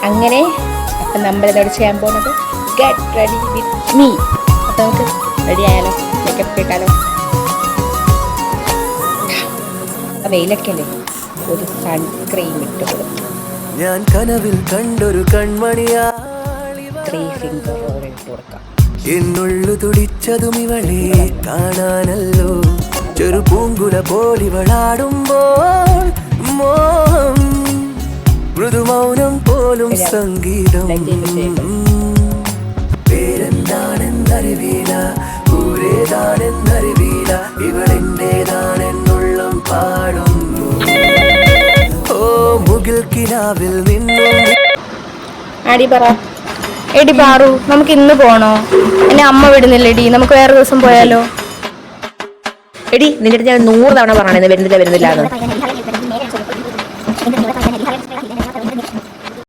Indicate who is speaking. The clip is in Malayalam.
Speaker 1: അങ്ങനെ അപ്പം നമ്മളിതോട് ചെയ്യാൻ പോകുന്നത് ഗെറ്റ് റെഡി വിത്ത് മീ. അപ്പം നമുക്ക് റെഡി ആയാലോ, മേക്കപ്പ് ഇട്ടാലോ. വെയിലൊക്കെ അല്ലേ, ഒരു സൺക്രീം ഇട്ട് കൊടുക്കും.
Speaker 2: ഞാൻ കനവിൽ കണ്ടൊരു കൺമണിയാ
Speaker 1: 3 ഫിംഗർ റോൾ ഇട്ട് കൊടുക്കാം.
Speaker 2: എന്നുള്ളു തുടിച്ചതും ഇവളെ കാണാനല്ലോ. ചെറു പൂങ്കുല പോലിവളാടുമ്പോൾ മോഹം, മൃദുമൗനം പോലും സംഗീതം. പേരെന്താണെന്നറിവീല, ഊരേതാണെന്നറിവീല, ഇവളെന്റേതാണെന്നുള്ളം പാടുന്നു. ഓ മുകിൽ കിനാവിൽ നിന്നും.
Speaker 1: ആടി പറ. എടി പാറു, നമുക്ക് ഇന്ന് പോണോ? എന്നെ അമ്മ വിടുന്നില്ലെടി, നമുക്ക് വേറെ ദിവസം പോയാലോ?
Speaker 3: എടി നിന്റെ അടുത്ത് ഞാൻ 100 തവണ പറഞ്ഞത് വരുന്നില്ല.